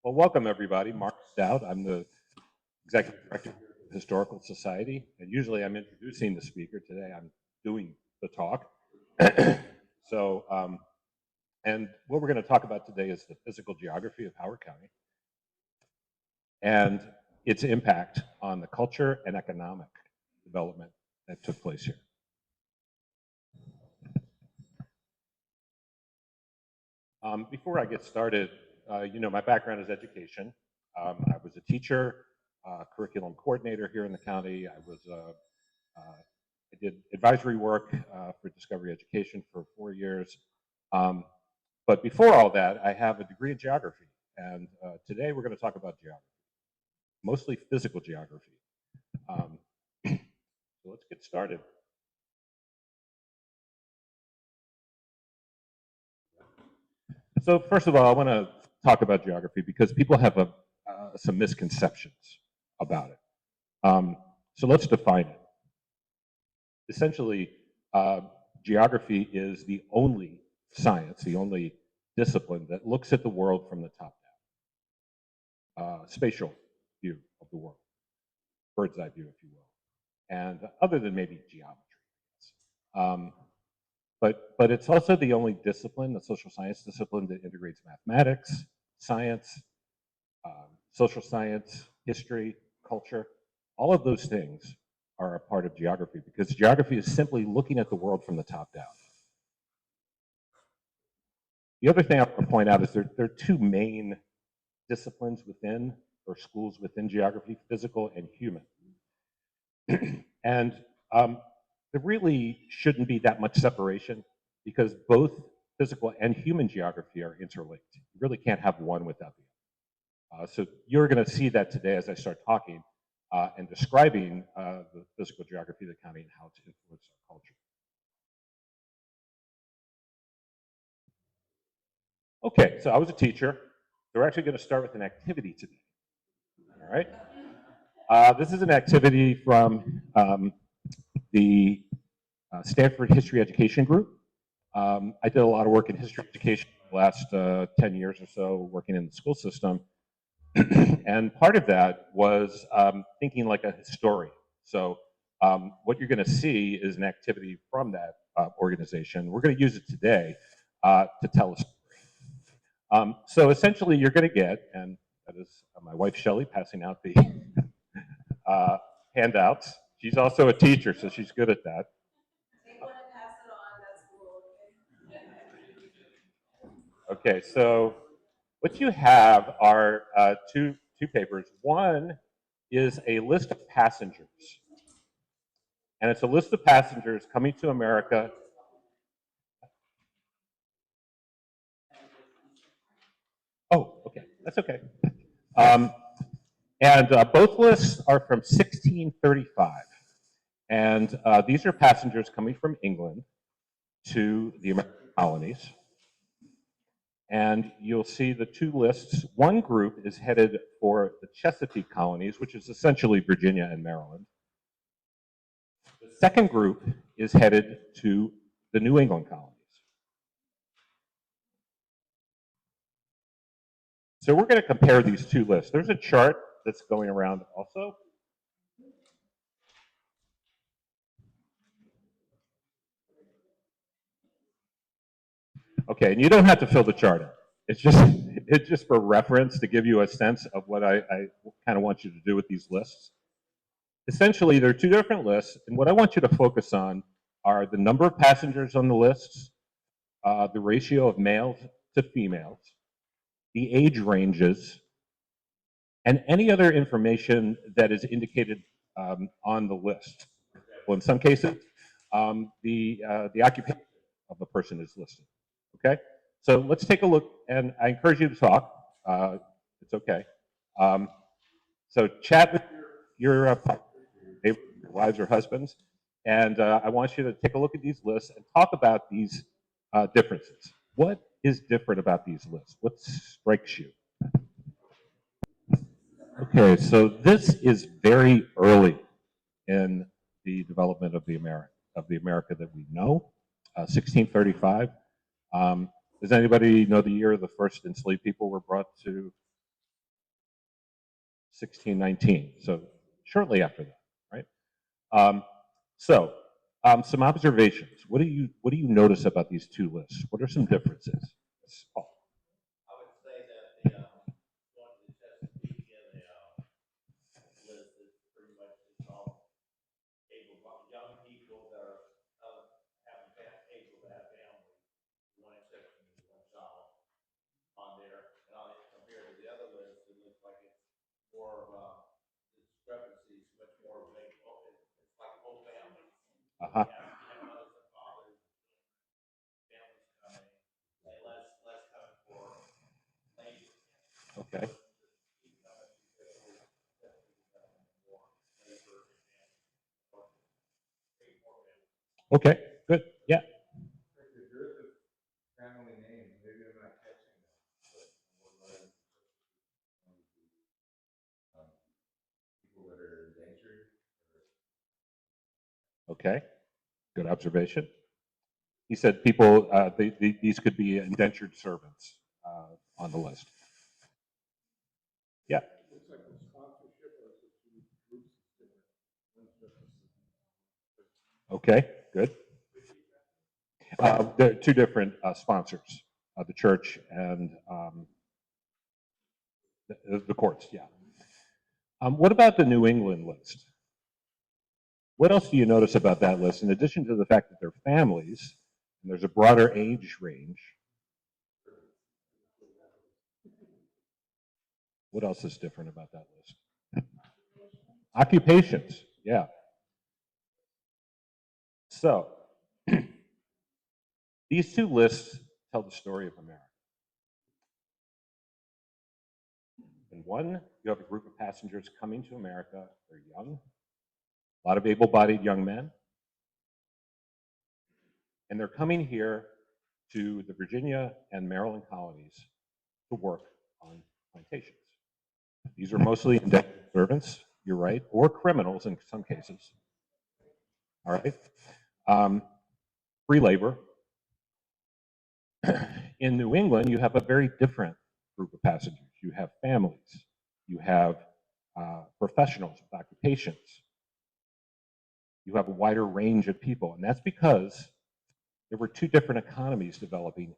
Well, welcome everybody. Mark Stout. I'm the Executive Director of the Historical Society, and usually I'm introducing the speaker. Today I'm doing the talk. And what we're going to talk about today is the physical geography of Howard County and its impact on the culture and economic development that took place here. Before I get started, my background is education. I was a teacher, curriculum coordinator here in the county. I did advisory work for Discovery Education for 4 years. But before all that, I have a degree in geography. And today we're going to talk about geography, mostly physical geography. So let's get started. So first of all, I want to talk about geography because people have some misconceptions about it. So let's define it. Essentially, geography is the only science, the only discipline that looks at the world from the top down. Spatial view of the world, bird's eye view, if you will. And other than maybe geometry. But it's also the only discipline, the social science discipline, that integrates mathematics, science, social science, history, culture. All of those things are a part of geography because geography is simply looking at the world from the top down. The other thing I want to point out is there are two main disciplines within, or schools within geography: physical and human. And there really shouldn't be that much separation because both physical and human geography are interlinked. You really can't have one without the other. So you're going to see that today as I start talking and describing the physical geography of the county and how it's influenced our culture. Okay, so I was a teacher. So we're actually going to start with an activity today. All right. This is an activity from the Stanford History Education Group. I did a lot of work in history education the last 10 years or so, working in the school system. And part of that was thinking like a historian. So what you're going to see is an activity from that organization. We're going to use it today to tell a story. So essentially you're going to get, and that is my wife Shelley passing out the handouts. She's also a teacher, so she's good at that. Okay, so what you have are two papers. One is a list of passengers, and it's a list of passengers coming to America. Oh, okay, that's okay. And both lists are from 1635, and these are passengers coming from England to the American colonies. And you'll see the two lists. One group is headed for the Chesapeake colonies, which is essentially Virginia and Maryland. The second group is headed to the New England colonies. So we're going to compare these two lists. There's a chart that's going around also. Okay, and you don't have to fill the chart out. It's just for reference to give you a sense of what I kind of want you to do with these lists. Essentially, there are two different lists, and what I want you to focus on are the number of passengers on the lists, the ratio of males to females, the age ranges, and any other information that is indicated on the list. Well, in some cases, the occupation of a person is listed. Okay, so let's take a look, and I encourage you to talk. It's okay. So chat with your wives or husbands, and I want you to take a look at these lists and talk about these differences. What is different about these lists? What strikes you? Okay, so this is very early in the development of the America that we know, 1635. Does anybody know the year the first enslaved people were brought to 1619. So shortly after that, right? Some observations. What do you notice about these two lists? What are some differences? Paul. I would say that the one of the Chesapeake and the list is pretty much just all able young people that are able to have families. One exception is one child on there, and on it compared to the other list, it looks like it's more of a discrepancy. It's much more of it's like whole families. Uh-huh. Yeah, mothers and fathers, families coming, and less coming for labor. Okay. Okay, good. Yeah. The dearth of family names, maybe I'm not catching that, but people that are endangered. Okay, good observation. He said people, these could be indentured servants on the list. Yeah. Looks like the sponsorship of the two groups is different. Okay, good. There are two different sponsors, the church and the courts, yeah. What about the New England list? What else do you notice about that list, in addition to the fact that they're families, and there's a broader age range? What else is different about that list? Occupations, yeah. So, these two lists tell the story of America. In one, you have a group of passengers coming to America. They're young, a lot of able-bodied young men, and they're coming here to the Virginia and Maryland colonies to work on plantations. These are mostly indentured servants, you're right, or criminals in some cases. All right. Free labor. In New England, you have a very different group of passengers. You have families. You have professionals with occupations. You have a wider range of people, and that's because there were two different economies developing,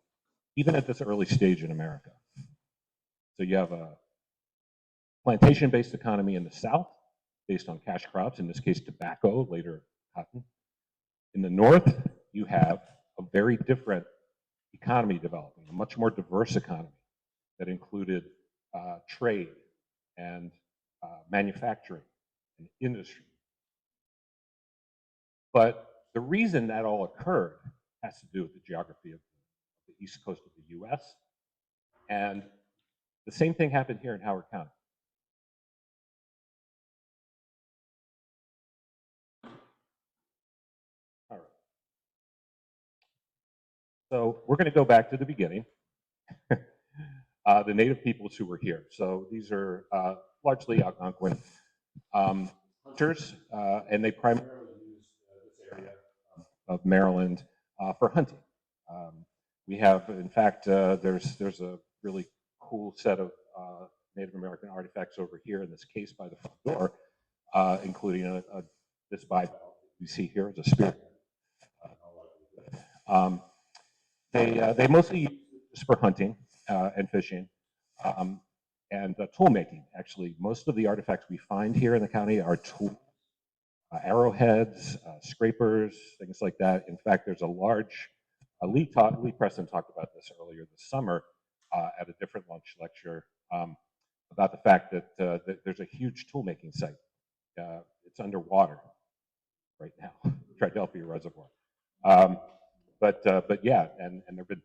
even at this early stage in America. So you have a plantation-based economy in the South, based on cash crops, in this case tobacco, later cotton. In the North, you have a very different economy developing, a much more diverse economy that included trade and manufacturing and industry. But the reason that all occurred has to do with the geography of the east coast of the US. And the same thing happened here in Howard County. All right. So we're going to go back to the beginning. The native peoples who were here. So these are largely Algonquin hunters, and they primarily used this area of Maryland for hunting. We have, in fact, there's a really cool set of Native American artifacts over here in this case by the front door, including this Bible you see here as a spear. They mostly use this for hunting and fishing and tool making. Actually, most of the artifacts we find here in the county are tools, arrowheads, scrapers, things like that. In fact, there's a large, Lee Preston talked about this earlier this summer at a different lunch lecture about the fact that there's a huge tool making site. It's underwater right now, Tridelphia Reservoir. But yeah, and there have been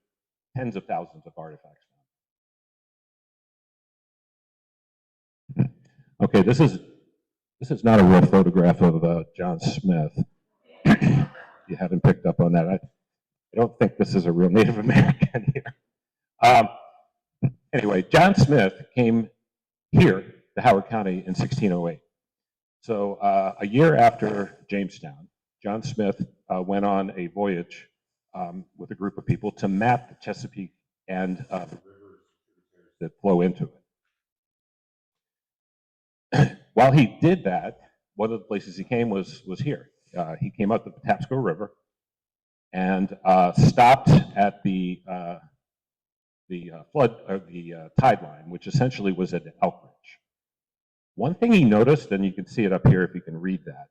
tens of thousands of artifacts found. Okay, this is not a real photograph of John Smith. You haven't picked up on that. I don't think this is a real Native American here. Anyway, John Smith came here to Howard County in 1608. So a year after Jamestown, John Smith went on a voyage with a group of people to map the Chesapeake and the rivers that flow into while he did that, one of the places he came was here. He came up the Patapsco River and stopped at the flood or the tide line, which essentially was at Elkridge. One thing he noticed, and you can see it up here if you can read that,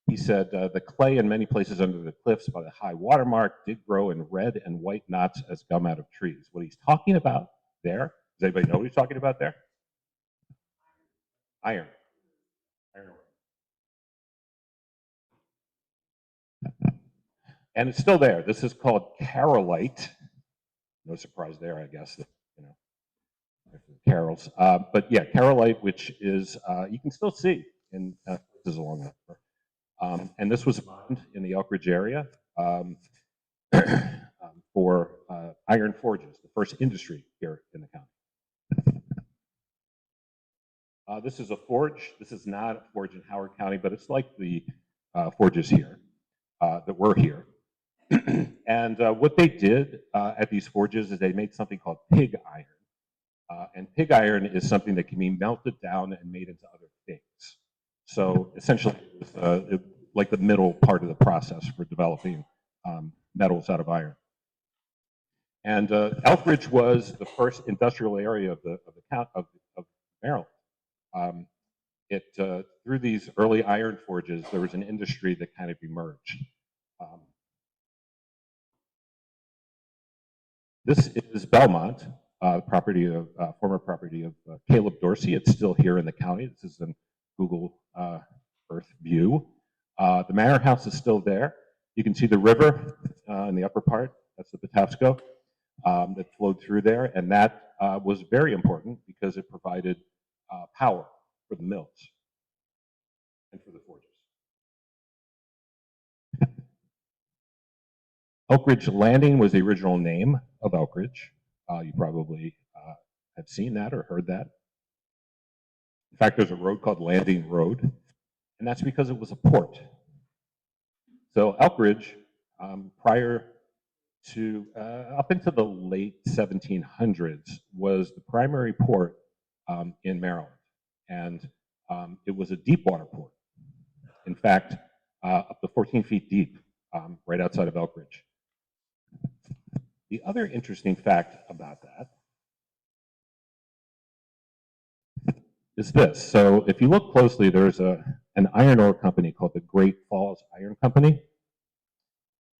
he said the clay in many places under the cliffs by the high water mark did grow in red and white knots as gum out of trees. What he's talking about there, does anybody know what he's talking about there? Iron. Iron ore. And it's still there. This is called Carolite. No surprise there, I guess. That, you know, Carols. But yeah, Carolite, which is, you can still see in places along the river. And this was mined in the Elkridge area for iron forges, the first industry here in the county. This is a forge. This is not a forge in Howard County, but it's like the forges here that were here. And what they did at these forges is they made something called pig iron. And pig iron is something that can be melted down and made into other things. So essentially, it was like the middle part of the process for developing metals out of iron. And Elkridge was the first industrial area of Maryland. Through these early iron forges, there was an industry that kind of emerged. This is Belmont, former property of Caleb Dorsey. It's still here in the county. This is a Google Earth view. The manor house is still there. You can see the river in the upper part. That's the Patapsco that flowed through there, and that was very important because it provided power for the mills and for the forges. Elkridge Landing was the original name of Elkridge. You probably have seen that or heard that. In fact, there's a road called Landing Road, and that's because it was a port. So Elkridge, prior to up into the late 1700s, was the primary port in Maryland, and it was a deep water port. In fact, up to 14 feet deep, right outside of Elkridge. The other interesting fact about that is this. So if you look closely, there's an iron ore company called the Great Falls Iron Company.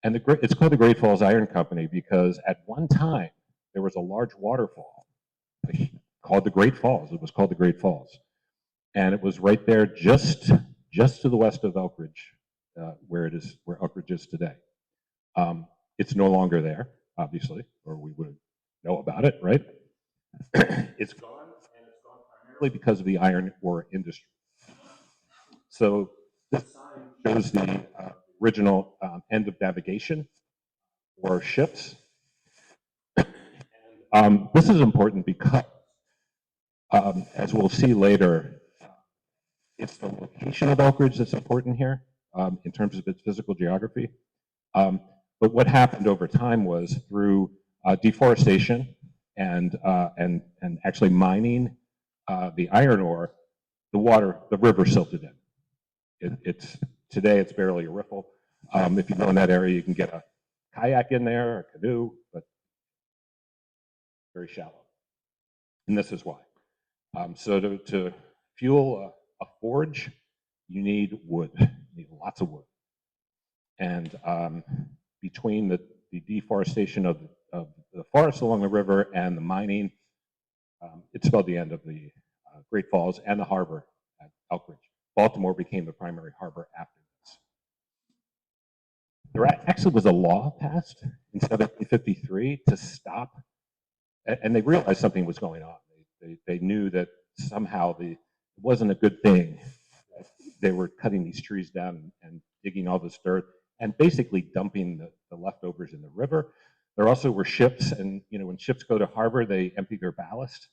And it's called the Great Falls Iron Company because at one time there was a large waterfall called the Great Falls. It was called the Great Falls. And it was right there just to the west of Elkridge, where Elkridge is today. It's no longer there, obviously, or we would know about it, right? It's gone, and it's gone primarily because of the iron ore industry. So this sign shows the original end of navigation for ships. And, this is important because, as we'll see later, it's the location of Elkridge that's important here in terms of its physical geography. But what happened over time was through deforestation and actually mining the iron ore, the river silted in. Today it's barely a ripple. If you go in that area, you can get a kayak in there, a canoe, but very shallow. And this is why. So to fuel a forge, you need wood. You need lots of wood. And between the deforestation of the forest along the river and the mining, it spelled the end of the Great Falls and the harbor at Elkridge. Baltimore became the primary harbor after this. There actually was a law passed in 1753 to stop, and they realized something was going on. They knew that somehow it wasn't a good thing. They were cutting these trees down and digging all this dirt and basically dumping the leftovers in the river. There also were ships, and when ships go to harbor, they empty their ballast.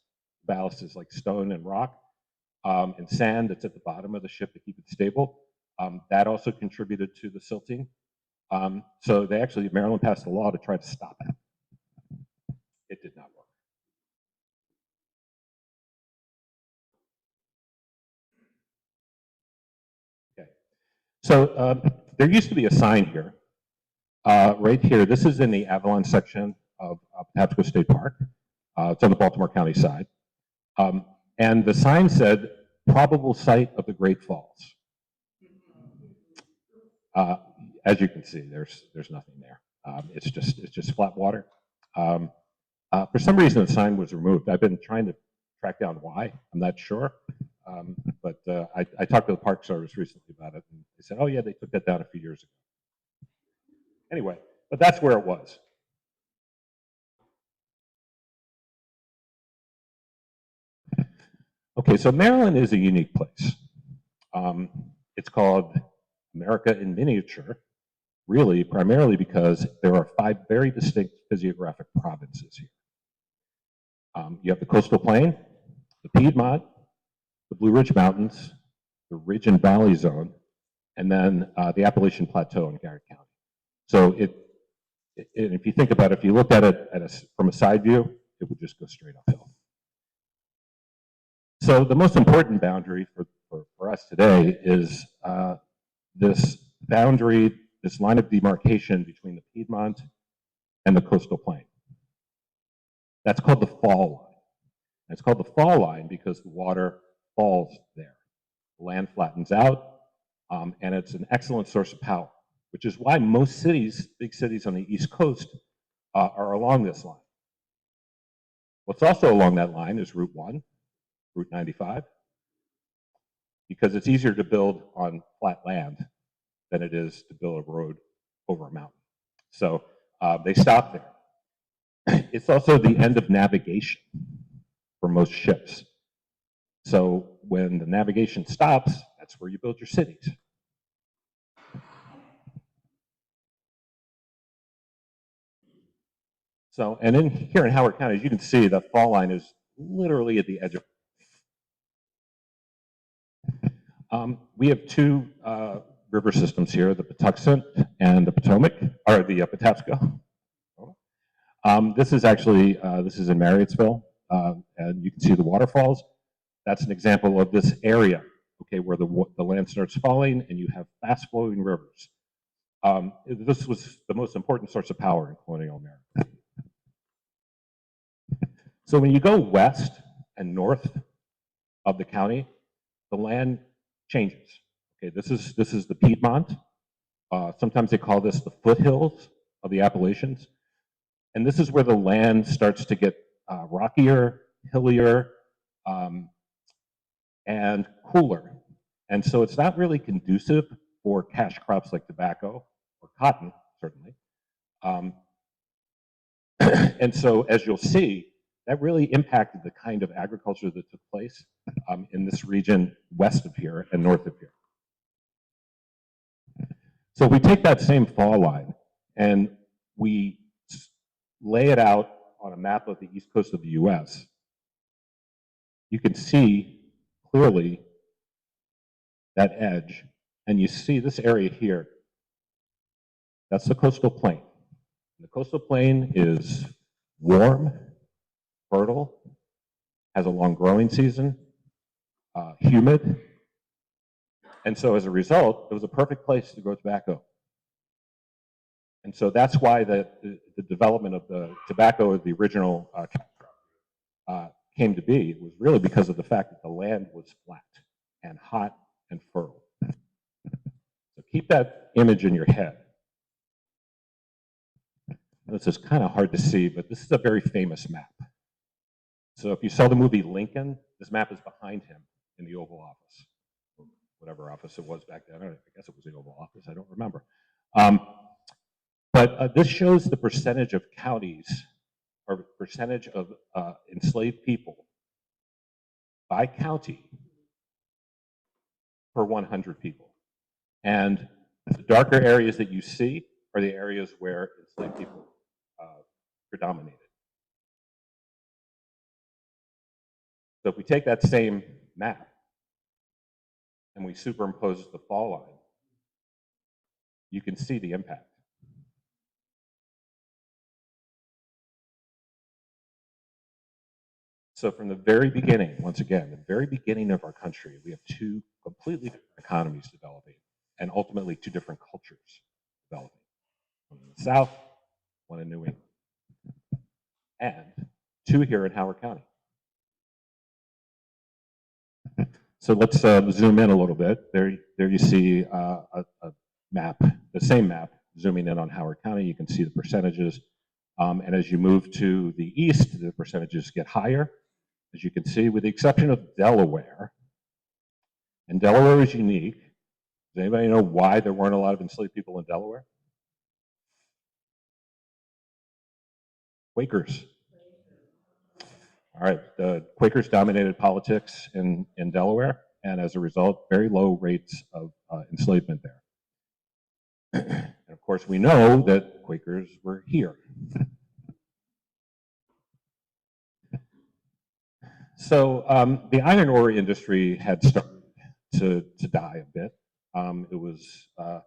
Ballast is like stone and rock and sand that's at the bottom of the ship to keep it stable. That also contributed to the silting. So Maryland passed a law to try to stop it. It did not work. So there used to be a sign here, right here. This is in the Avalon section of Patapsco State Park. It's on the Baltimore County side. And the sign said, probable site of the Great Falls. As you can see, there's nothing there. It's just flat water. For some reason, the sign was removed. I've been trying to track down why. I'm not sure. But I talked to the Park Service recently about it, and they said, oh yeah, they took that down a few years ago. Anyway, but that's where it was. Okay, so Maryland is a unique place. It's called America in miniature, really, primarily because there are 5 very distinct physiographic provinces here. You have the coastal plain, the Piedmont, the Blue Ridge Mountains, the Ridge and Valley Zone, and then the Appalachian Plateau in Garrett County. So if you think about it, if you looked at it from a side view, it would just go straight uphill. So the most important boundary for us today is this boundary, this line of demarcation between the Piedmont and the coastal plain. That's called the fall line. And it's called the fall line because the water falls there. The land flattens out, and it's an excellent source of power, which is why most cities, big cities on the East Coast, are along this line. What's also along that line is Route 1, Route 95, because it's easier to build on flat land than it is to build a road over a mountain. So they stop there. It's also the end of navigation for most ships. So when the navigation stops, that's where you build your cities. So, and here in Howard County, as you can see, the fall line is literally at the edge of. We have 2 river systems here, the Patuxent and the Potomac, or the Patapsco. This is actually, this is in Marriottsville, and you can see the waterfalls. That's an example of this area, okay, where the land starts falling and you have fast-flowing rivers. This was the most important source of power in colonial America. So when you go west and north of the county, the land changes. Okay, this is the Piedmont. Sometimes they call this the foothills of the Appalachians. And this is where the land starts to get rockier, hillier, and cooler. And so it's not really conducive for cash crops like tobacco or cotton, certainly. And so as you'll see, that really impacted the kind of agriculture that took place in this region west of here and north of here. So we take that same fall line and we lay it out on a map of the east coast of the US. You can see clearly that edge, and you see this area here. That's the coastal plain. The coastal plain is warm, fertile, has a long growing season, humid, and so as a result, it was a perfect place to grow tobacco. And so that's why the development of the tobacco, the original came to be, was really because of the fact that the land was flat and hot and fertile. So keep that image in your head. This is kind of hard to see, but this is a very famous map. So if you saw the movie Lincoln, this map is behind him in the Oval Office, whatever office it was back then. I guess it was the Oval Office. I don't remember. But this shows the percentage of counties or percentage of enslaved people by county per 100 people. And the darker areas that you see are the areas where enslaved people predominated. So if we take that same map and we superimpose the fall line, you can see the impact. So from the very beginning, once again, the very beginning of our country, we have 2 completely different economies developing and ultimately 2 different cultures developing. One in the South, one in New England, and 2 here in Howard County. So let's zoom in a little bit. There you see a map, the same map, zooming in on Howard County. You can see the percentages. And as you move to the east, the percentages get higher. As you can see, with the exception of Delaware, and Delaware is unique. Does anybody know why there weren't a lot of enslaved people in Delaware? Quakers. All right, the Quakers dominated politics in Delaware, and as a result, very low rates of enslavement there. And of course, we know that Quakers were here. So the iron ore industry had started to die a bit. It was, and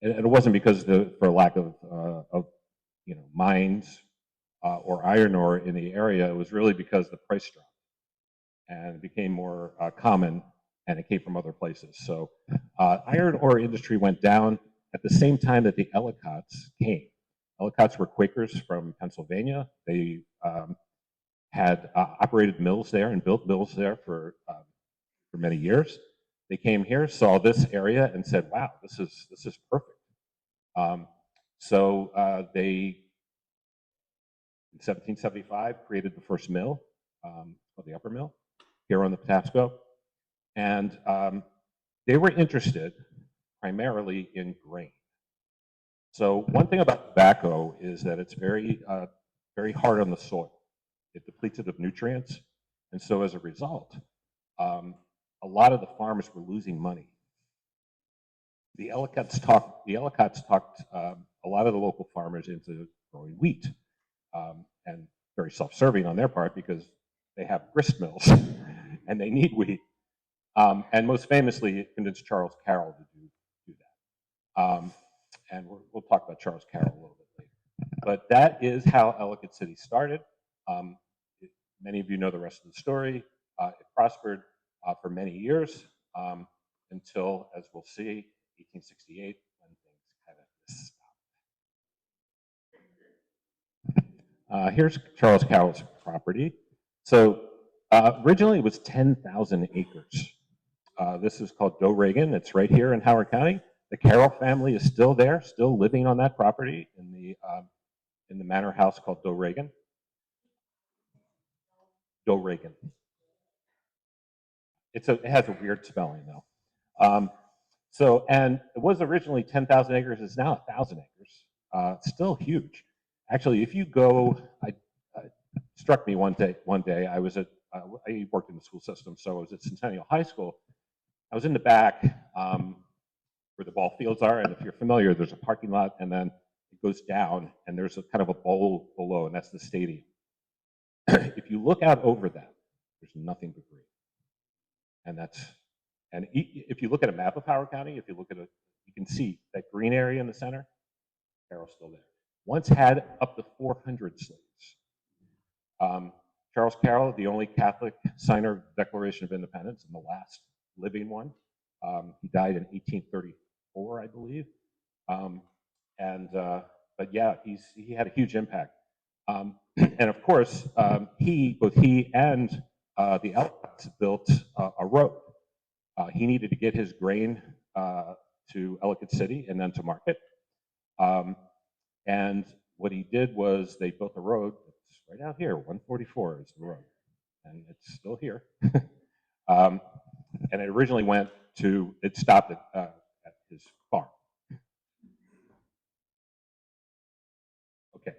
it wasn't because for lack of mines or iron ore in the area. It was really because the price dropped and it became more common, and it came from other places. So iron ore industry went down at the same time that the Ellicotts came. Ellicotts were Quakers from Pennsylvania. They had operated mills there and built mills there for many years. They came here, saw this area, and said, "Wow, this is perfect." So they, in 1775, created the first mill, called the Upper Mill, here on the Patapsco, and they were interested primarily in grain. So one thing about tobacco is that it's very hard on the soil. It depletes it of nutrients, and so as a result, a lot of the farmers were losing money. The Ellicotts talked a lot of the local farmers into growing wheat, and very self-serving on their part because they have grist mills and they need wheat. And most famously, it convinced Charles Carroll to do that. And we'll talk about Charles Carroll a little bit later. But that is how Ellicott City started. Many of you know the rest of the story. It prospered for many years until, as we'll see, 1868, when things kind of stopped. Here's Charles Carroll's property. So originally it was 10,000 acres. This is called Doe Reagan. It's right here in Howard County. The Carroll family is still there, still living on that property in the manor house called Doe Reagan. Doe Reagan. It has a weird spelling though. And it was originally 10,000 acres. It's now 1,000 acres. It's still huge. Actually, if you go, it struck me one day. I was I worked in the school system, so I was at Centennial High School. I was in the back where the ball fields are, and if you're familiar, there's a parking lot, and then it goes down, and there's a kind of a bowl below, and that's the stadium. If you look out over that, there's nothing but green. And if you look at a map of Howard County, if you look at it, you can see that green area in the center. Carroll's still there. Once had up to 400 slaves. Charles Carroll, the only Catholic signer of the Declaration of Independence, and the last living one. He died in 1834, I believe. But yeah, he had a huge impact. And of course, both he and the Ellicotts built a road. He needed to get his grain to Ellicott City and then to market. And what he did was they built a road. It's right out here, 144 is the road, and it's still here. And it originally it stopped at his farm. Okay.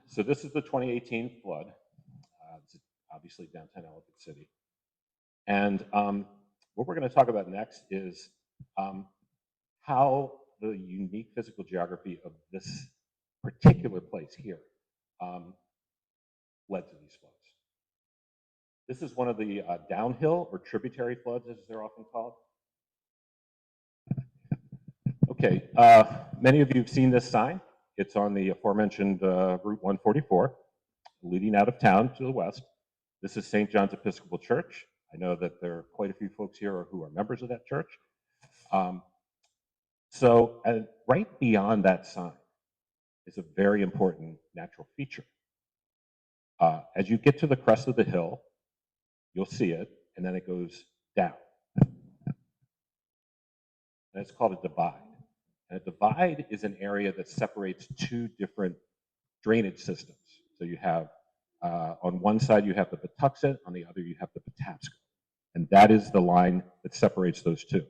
So this is the 2018 flood. It's obviously downtown Ellicott City. And what we're going to talk about next is how the unique physical geography of this particular place here led to these floods. This is one of the downhill or tributary floods, as they're often called. Okay, many of you have seen this sign. It's on the aforementioned Route 144, leading out of town to the west. This is St. John's Episcopal Church. I know that there are quite a few folks here who are members of that church. So right beyond that sign is a very important natural feature. As you get to the crest of the hill, you'll see it, and then it goes down. And it's called a divide. And a divide is an area that separates two different drainage systems. So you have, on one side you have the Patuxent, on the other you have the Patapsco. And that is the line that separates those two.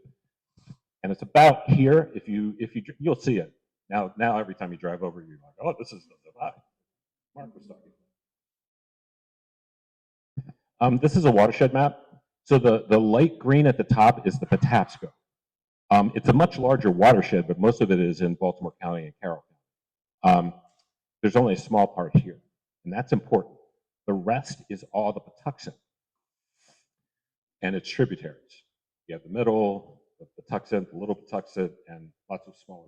And it's about here, you'll see it. Now every time you drive over, you're like, oh, this is the divide Mark was talking about. This is a watershed map. So the light green at the top is the Patapsco. It's a much larger watershed, but most of it is in Baltimore County and Carroll County. There's only a small part here, and that's important. The rest is all the Patuxent and its tributaries. You have the middle, the Patuxent, the little Patuxent, and lots of smaller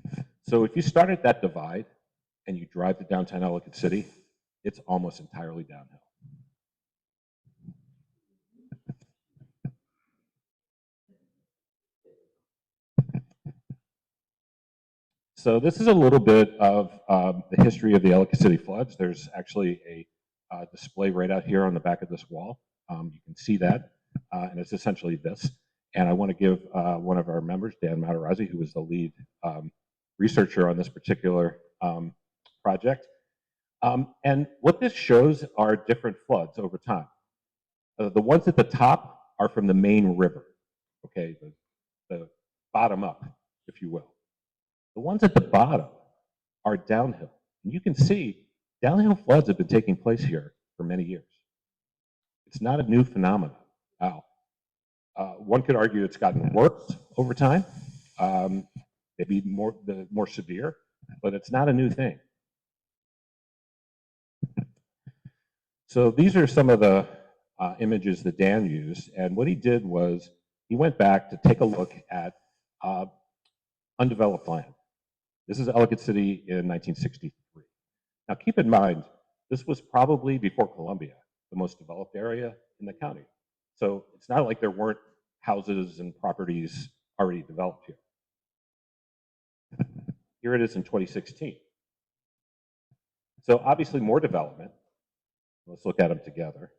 streams. So if you start at that divide and you drive to downtown Ellicott City, it's almost entirely downhill. So this is a little bit of the history of the Ellicott City floods. There's actually a display right out here on the back of this wall. You can see that, and it's essentially this. And I want to give one of our members, Dan Matarazzi, who is the lead researcher on this particular project. And what this shows are different floods over time. The ones at the top are from the main river, okay, the bottom up, if you will. The ones at the bottom are downhill. And you can see downhill floods have been taking place here for many years. It's not a new phenomenon. One could argue it's gotten worse over time, maybe more severe, but it's not a new thing. So these are some of the images that Dan used, and what he did was he went back to take a look at undeveloped land. This is Ellicott City in 1963. Now keep in mind, this was probably before Columbia, the most developed area in the county. So it's not like there weren't houses and properties already developed here. Here it is in 2016. So obviously more development. Let's look at them together.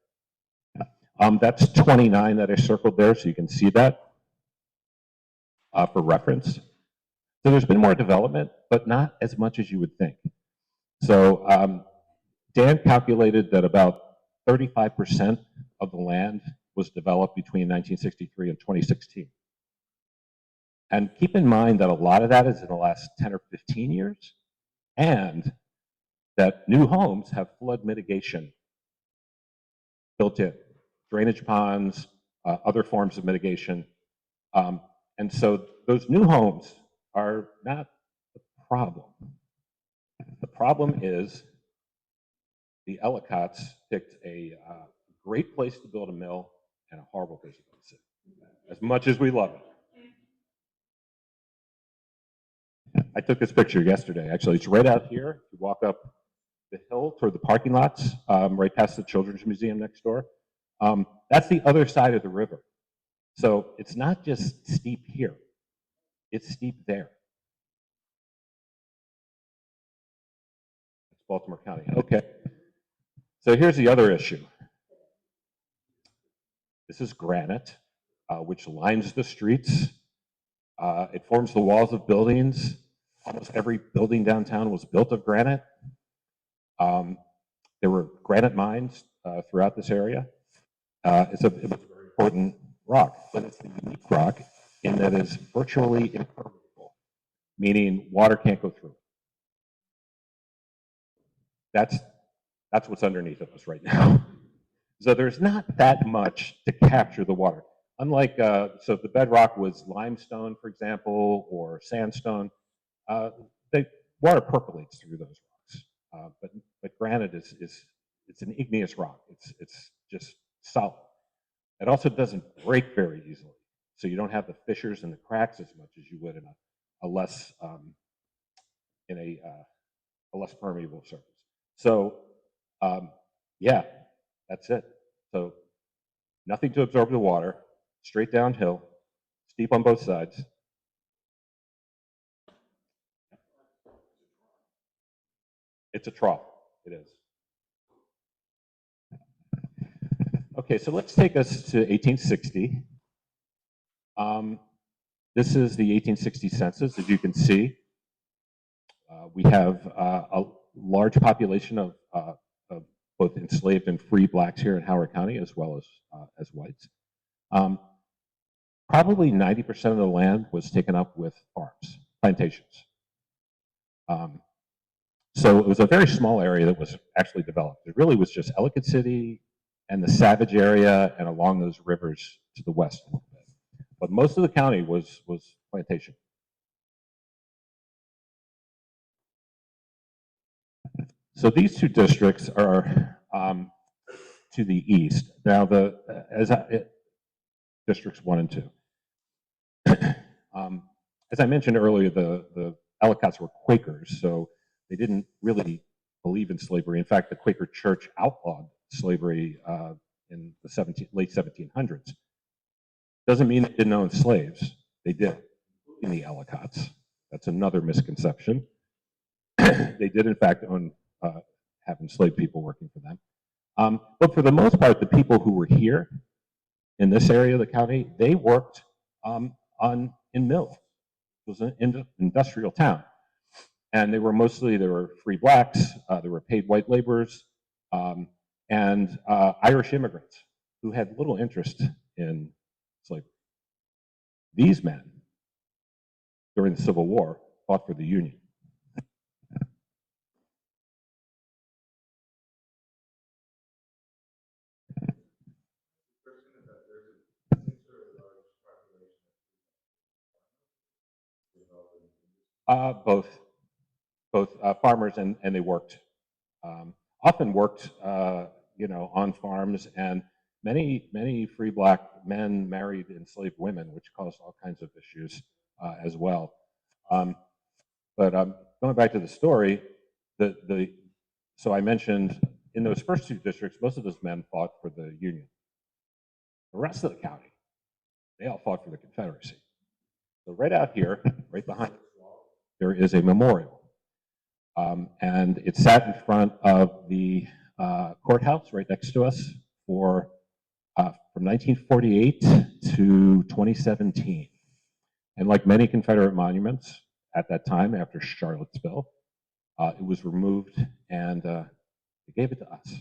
That's 29 that I circled there, so you can see that for reference. So there's been more development, but not as much as you would think. So Dan calculated that about 35% of the land was developed between 1963 and 2016. And keep in mind that a lot of that is in the last 10 or 15 years, and that new homes have flood mitigation built in, drainage ponds, other forms of mitigation. And so those new homes are not the problem. The problem is the Ellicotts picked a great place to build a mill and a horrible place to build a city, as much as we love it. I took this picture yesterday, actually. It's right out here. You walk up the hill toward the parking lots, right past the Children's Museum next door. That's the other side of the river. So it's not just steep here, it's steep there. It's Baltimore County. Okay. So here's the other issue. This is granite, which lines the streets. It forms the walls of buildings. Almost every building downtown was built of granite. There were granite mines throughout this area. It was a very important rock, but it's a unique rock in that it's virtually impermeable, meaning water can't go through. That's what's underneath of us right now. So there's not that much to capture the water. Unlike, so if the bedrock was limestone, for example, or sandstone, the water percolates through those rocks. But granite it's an igneous rock. It's just solid. It also doesn't break very easily. So you don't have the fissures and the cracks as much as you would in a less less permeable surface. So yeah, That's it. So nothing to absorb the water, straight downhill, steep on both sides. It's a trough. It is. Okay, so let's take us to 1860. This is the 1860 census, as you can see. We have a large population of both enslaved and free blacks here in Howard County, as well as whites. Probably 90% of the land was taken up with farms, plantations. So it was a very small area that was actually developed. It really was just Ellicott City and the Savage area and along those rivers to the west a little bit. But most of the county was plantation. So these two districts are to the east. Now, districts 1 and 2. As I mentioned earlier, the Ellicotts were Quakers, so they didn't really believe in slavery. In fact, the Quaker Church outlawed slavery in the late 1700s. Doesn't mean they didn't own slaves. They did, in the Ellicotts. That's another misconception. They did, in fact, own have enslaved people working for them. But for the most part, the people who were here in this area of the county, they worked in mills. It was an industrial town. And they were free blacks, they were paid white laborers, and Irish immigrants who had little interest in slavery. These men, during the Civil War, fought for the Union. Both farmers and they worked, often worked, on farms, and many free black men married enslaved women, which caused all kinds of issues as well. But going back to the story, so I mentioned in those first two districts, most of those men fought for the Union. The rest of the county, they all fought for the Confederacy. So right out here, right behind this wall, there is a memorial. And it sat in front of the courthouse right next to us from 1948 to 2017. And like many Confederate monuments at that time, after Charlottesville, it was removed and they gave it to us.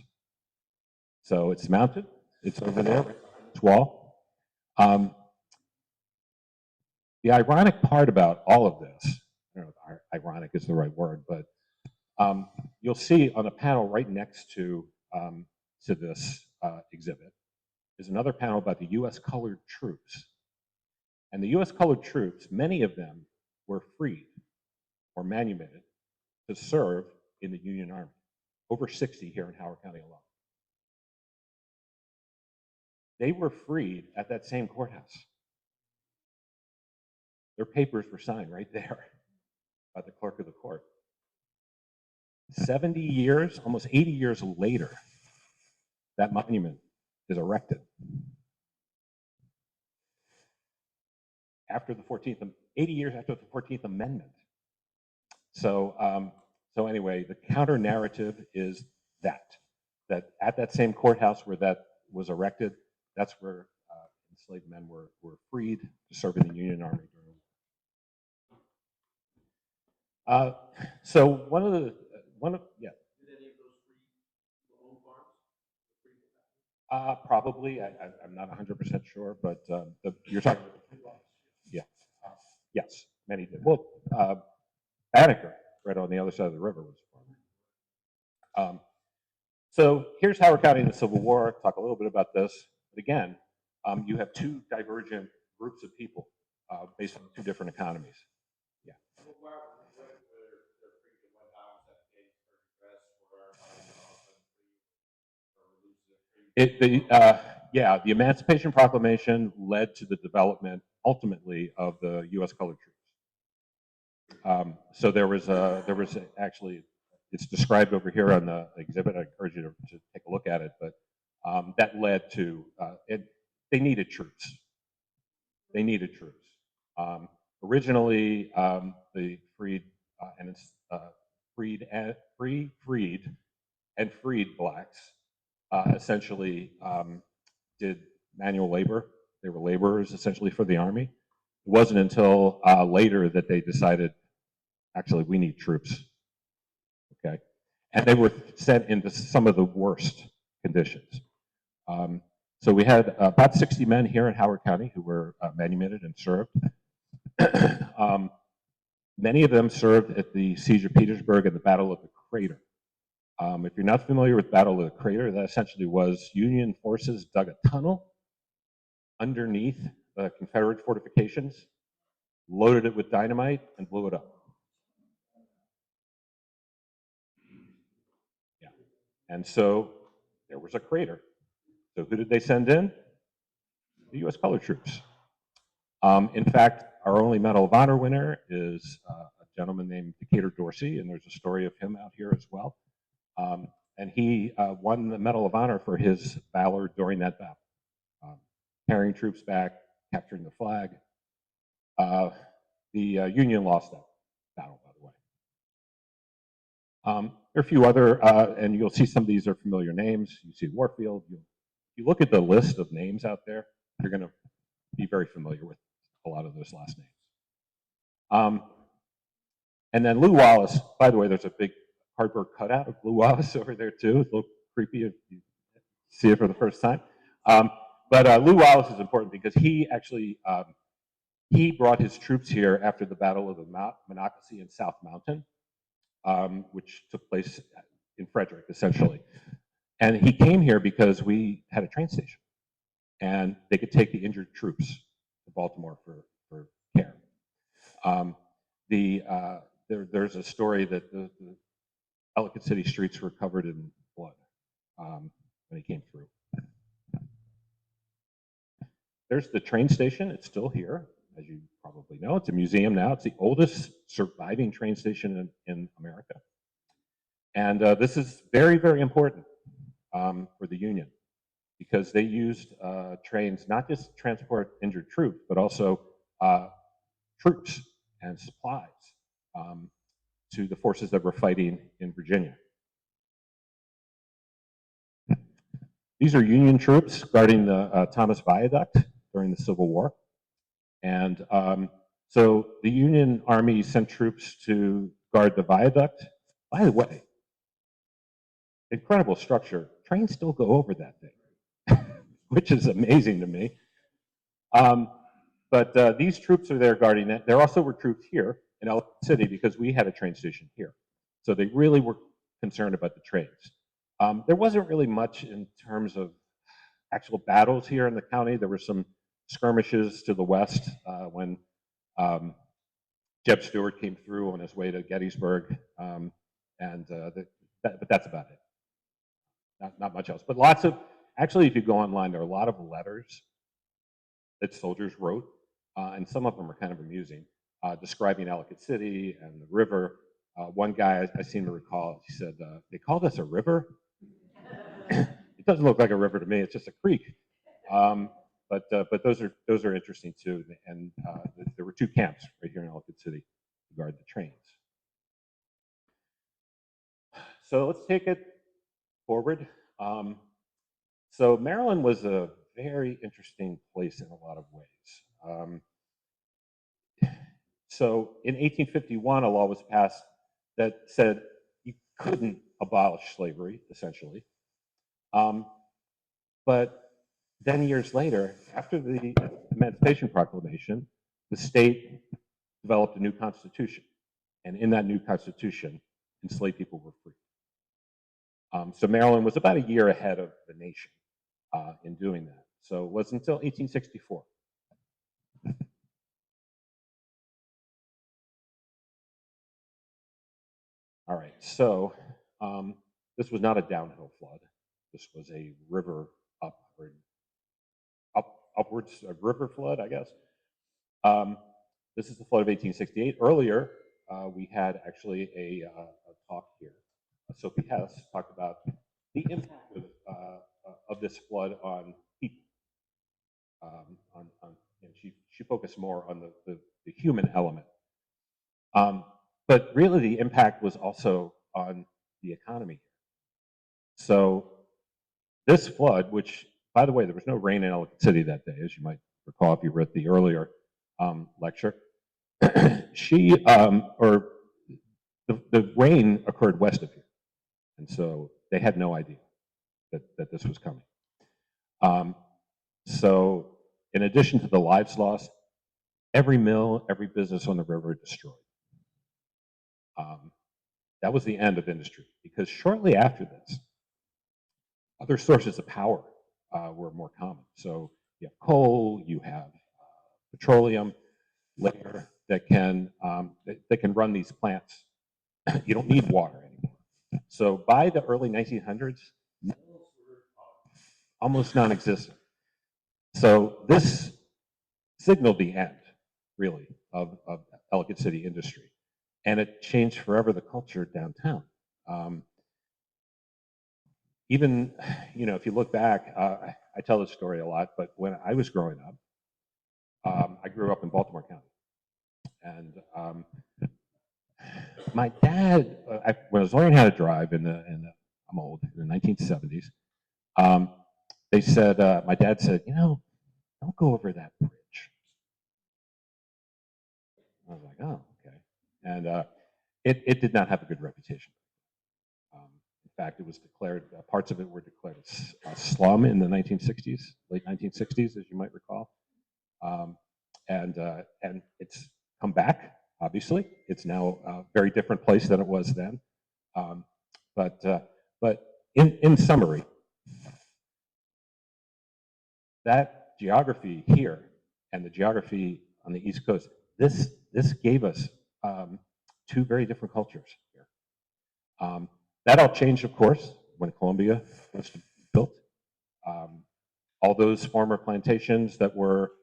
So it's mounted. It's over there, right behind this wall. The ironic part about all of this, I don't know if ironic is the right word, but you'll see on a panel right next to this exhibit is another panel about the U.S. colored troops. And the U.S. colored troops, many of them were freed or manumitted to serve in the Union Army. Over 60 here in Howard County alone. They were freed at that same courthouse. Their papers were signed right there by the clerk of the court. 70 years, almost 80 years later, that monument is erected. After the 80 years after the 14th Amendment. So anyway, the counter narrative is that at that same courthouse where that was erected, that's where enslaved men were freed to serve in the Union Army during the war. So one of yeah. Did any of those free own farms? Probably. I'm not 100% sure, but you're talking. Yeah. Yes, many did. Well, Banneker, right on the other side of the river, was a farmer. So here's Howard County in the Civil War. Talk a little bit about this. But again, you have two divergent groups of people based on two different economies. Yeah. The Emancipation Proclamation led to the development, ultimately, of the U.S. colored troops. So there was actually, it's described over here on the exhibit. I encourage you to take a look at it. But that led to they needed troops. They needed troops. Originally, the freed blacks essentially did manual labor. They were laborers essentially for the army. It wasn't until later that they decided, actually, we need troops. Okay, and they were sent into some of the worst conditions. So we had about 60 men here in Howard County who were manumitted and served. Many of them served at the Siege of Petersburg and the Battle of the Crater. If you're not familiar with Battle of the Crater, that essentially was Union forces dug a tunnel underneath the Confederate fortifications, loaded it with dynamite, and blew it up. Yeah. And so there was a crater. So who did they send in? The U.S. colored troops. In fact, our only Medal of Honor winner is a gentleman named Decatur Dorsey, and there's a story of him out here as well. And he won the Medal of Honor for his valor during that battle, carrying troops back, capturing the flag. The Union lost that battle, by the way. There are a few other, and you'll see some of these are familiar names. You see Warfield. You look at the list of names out there, you're going to be very familiar with a lot of those last names. And then Lew Wallace, by the way, there's a big cardboard cutout of Lew Wallace over there too. It's a little creepy if you see it for the first time. But Lew Wallace is important because he actually he brought his troops here after the Battle of the Monocacy and South Mountain, which took place in Frederick, essentially. And he came here because we had a train station, and they could take the injured troops to Baltimore for care. There's a story that the Ellicott City streets were covered in blood when he came through. There's the train station. It's still here, as you probably know. It's a museum now. It's the oldest surviving train station in America. And this is very, very important for the Union because they used trains not just to transport injured troops, but also troops and supplies to the forces that were fighting in Virginia. These are Union troops guarding the Thomas Viaduct during the Civil War. And so the Union Army sent troops to guard the viaduct. By the way, incredible structure. Trains still go over that thing, which is amazing to me. But these troops are there guarding it. There also were troops here in Ellicott City because we had a train station here. So they really were concerned about the trains. There wasn't really much in terms of actual battles here in the county. There were some skirmishes to the west when Jeb Stuart came through on his way to Gettysburg, but that's about it. Not much else. But lots of, actually, if you go online, there are a lot of letters that soldiers wrote, and some of them are kind of amusing, describing Ellicott City and the river. One guy I seem to recall, he said, they called us a river? It doesn't look like a river to me, it's just a creek. But those are interesting too. And there were two camps right here in Ellicott City to guard the trains. So let's take it forward. So Maryland was a very interesting place in a lot of ways. So in 1851, a law was passed that said you couldn't abolish slavery, essentially. But then years later, after the Emancipation Proclamation, the state developed a new constitution. And in that new constitution, enslaved people were free. So Maryland was about a year ahead of the nation in doing that. So it was until 1864. All right, so this was not a downhill flood. This was a river upwards, a river flood, I guess. This is the flood of 1868. Earlier, we had actually a talk here. Sophie Hess talked about the impact of this flood on people. And she focused more on the human element. But really, the impact was also on the economy. So this flood, which, by the way, there was no rain in Ellicott City that day, as you might recall if you read the earlier lecture. The rain occurred west of here, and so they had no idea that this was coming. So in addition to the lives lost, every mill, every business on the river destroyed. That was the end of industry, because shortly after this, other sources of power were more common. So you have coal, you have petroleum later that can run these plants. You don't need water anymore. So by the early 1900s, mills were almost non-existent. So this signaled the end, really, of Ellicott City industry. And it changed forever the culture downtown. Even, if you look back, I tell this story a lot, but when I was growing up, I grew up in Baltimore County. And my dad, when I was learning how to drive I'm old, in the 1970s, they said, my dad said, don't go over that bridge. I was like, oh, okay. And it did not have a good reputation. In fact, it was declared, parts of it were declared a slum in the 1960s, late 1960s, as you might recall. And it's come back, obviously. It's now a very different place than it was then. But in summary, that geography here and the geography on the East Coast, this gave us two very different cultures here. That all changed, of course, when Columbia was built. All those former plantations that were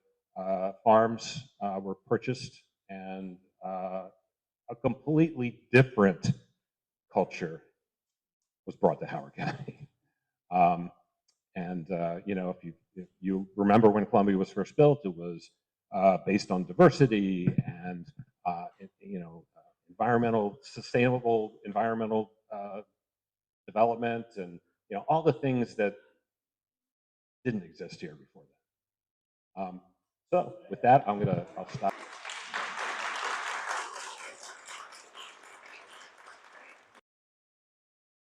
farms were purchased, and a completely different culture was brought to Howard County. If you remember when Columbia was first built, it was based on diversity and sustainable environmental development, and all the things that didn't exist here before that. So with that, I'll stop.